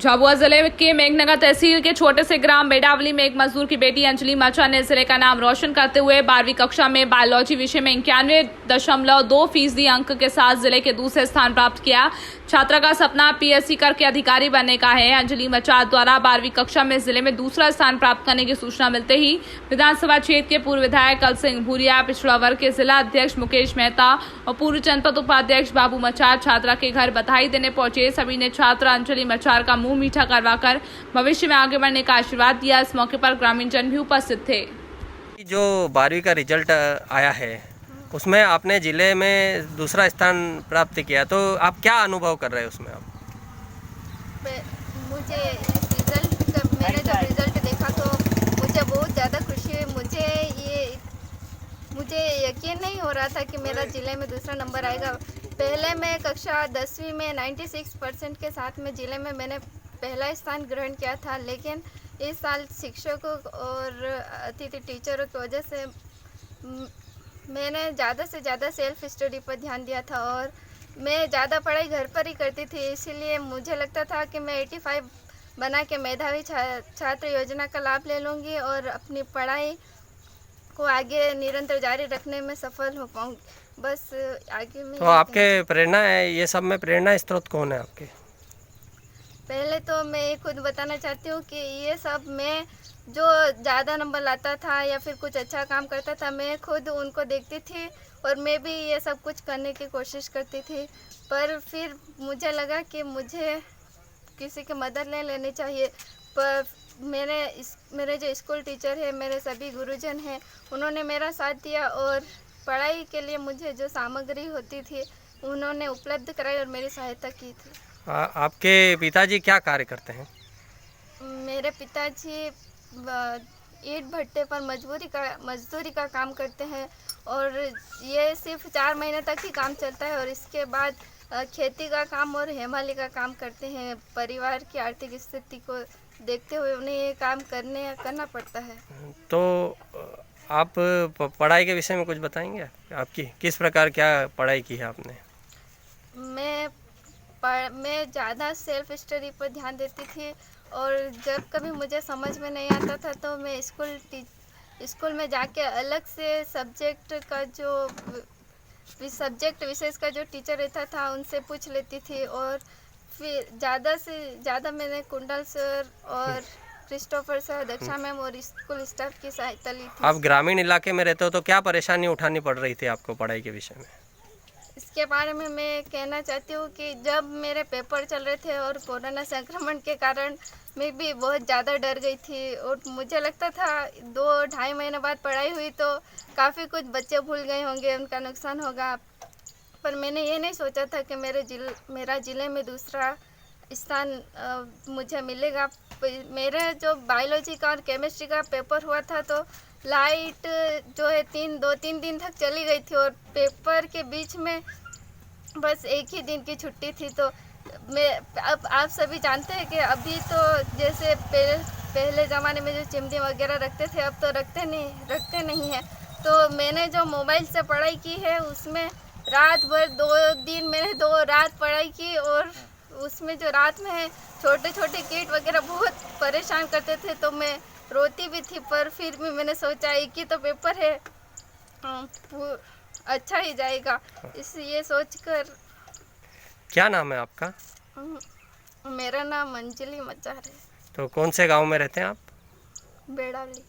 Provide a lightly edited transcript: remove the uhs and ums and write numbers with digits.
झाबुआ जिले के मेघनगर तहसील के छोटे से ग्राम बेडावली में एक मजदूर की बेटी अंजलि मचा ने जिले का नाम रोशन करते हुए 12वीं कक्षा में बायोलॉजी विषय में 91.2% अंक के साथ जिले के दूसरे स्थान प्राप्त किया। छात्रा का सपना पीएससी करके अधिकारी बनने का है। अंजलि मचा द्वारा 12वीं कक्षा में जिले में दूसरा स्थान प्राप्त करने की सूचना मिलते ही विधानसभा क्षेत्र के पूर्व विधायक कल सिंह भूरिया, पिछड़ा वर्ग के जिला अध्यक्ष मुकेश मेहता और पूर्व जनपद उपाध्यक्ष बाबू मचार छात्रा के घर बधाई देने पहुंचे। सभी ने छात्रा अंजलि मचार का मुंह मीठा करवाकर भविष्य में आगे बढ़ने का आशीर्वाद दिया। इस मौके पर ग्रामीण जन भी उपस्थित थे। जो 12वीं का रिजल्ट आया है उसमें आपने जिले में दूसरा स्थान प्राप्त किया, तो आप क्या अनुभव कर रहे हैं उसमें? आप मुझे मैंने जब रिजल्ट देखा तो मुझे बहुत ज़्यादा खुशी हुई। मुझे यकीन नहीं हो रहा था कि मेरा जिले में दूसरा नंबर आएगा। पहले मैं कक्षा 10वीं में 96% के साथ में जिले में मैंने पहला स्थान ग्रहण किया था, लेकिन इस साल शिक्षकों और अतिथि टीचरों की वजह से मैंने ज़्यादा से ज़्यादा सेल्फ स्टडी पर ध्यान दिया था और मैं ज़्यादा पढ़ाई घर पर ही करती थी। इसीलिए मुझे लगता था कि मैं 85 बना के मेधावी छात्र योजना का लाभ ले लूँगी और अपनी पढ़ाई को आगे निरंतर जारी रखने में सफल हो पाऊँगी। बस आगे में। तो आपके प्रेरणा है, ये सब में प्रेरणा स्रोत कौन है आपके? पहले तो मैं खुद बताना चाहती हूँ कि ये सब मैं जो ज़्यादा नंबर लाता था या फिर कुछ अच्छा काम करता था, मैं खुद उनको देखती थी और मैं भी ये सब कुछ करने की कोशिश करती थी। पर फिर मुझे लगा कि मुझे किसी की मदद ले लेनी चाहिए। पर मेरे जो स्कूल टीचर है, मेरे सभी गुरुजन हैं, उन्होंने मेरा साथ दिया और पढ़ाई के लिए मुझे जो सामग्री होती थी उन्होंने उपलब्ध कराई और मेरी सहायता की थी। आपके पिताजी क्या कार्य करते हैं? मेरे पिताजी ईंट भट्टे पर मजदूरी का काम करते हैं और ये सिर्फ 4 महीने तक ही काम चलता है और इसके बाद खेती का काम और हेमाली का काम करते हैं। परिवार की आर्थिक स्थिति को देखते हुए उन्हें ये काम करना पड़ता है। तो आप पढ़ाई के विषय में कुछ बताएंगे? आपकी किस प्रकार क्या पढ़ाई की है आपने? मैं ज़्यादा सेल्फ स्टडी पर ध्यान देती थी और जब कभी मुझे समझ में नहीं आता था तो मैं स्कूल में जाके अलग से सब्जेक्ट विशेष का जो टीचर रहता था उनसे पूछ लेती थी और फिर ज़्यादा से ज़्यादा मैंने कुंडल सर और क्रिस्टोफर सर, दक्षा मैम और स्कूल स्टाफ की सहायता ली थी। आप ग्रामीण इलाके में रहते हो तो क्या परेशानी उठानी पड़ रही थी आपको पढ़ाई के विषय में? इसके बारे में मैं कहना चाहती हूँ कि जब मेरे पेपर चल रहे थे और कोरोना संक्रमण के कारण मैं भी बहुत ज़्यादा डर गई थी और मुझे लगता था 2-2.5 महीने बाद पढ़ाई हुई तो काफ़ी कुछ बच्चे भूल गए होंगे, उनका नुकसान होगा। पर मैंने ये नहीं सोचा था कि मेरा ज़िले में दूसरा स्थान मुझे मिलेगा। मेरे जो बायोलॉजी का और केमिस्ट्री का पेपर हुआ था तो लाइट जो है 2-3 दिन तक चली गई थी और पेपर के बीच में बस एक ही दिन की छुट्टी थी। तो अब आप सभी जानते हैं कि अभी तो जैसे पहले ज़माने में जो चिमनी वगैरह रखते थे अब तो रखते नहीं हैं। तो मैंने जो मोबाइल से पढ़ाई की है उसमें रात भर 2 दिन मैंने 2 रात पढ़ाई की और उसमें जो रात में है छोटे छोटे कीट वगैरह बहुत परेशान करते थे तो मैं रोती भी थी। पर फिर भी मैंने सोचा एक ही तो पेपर है, अच्छा ही जाएगा, इसलिए सोचकर। क्या नाम है आपका? मेरा नाम अंजलि मचार है। तो कौन से गांव में रहते हैं आप? बेडावली।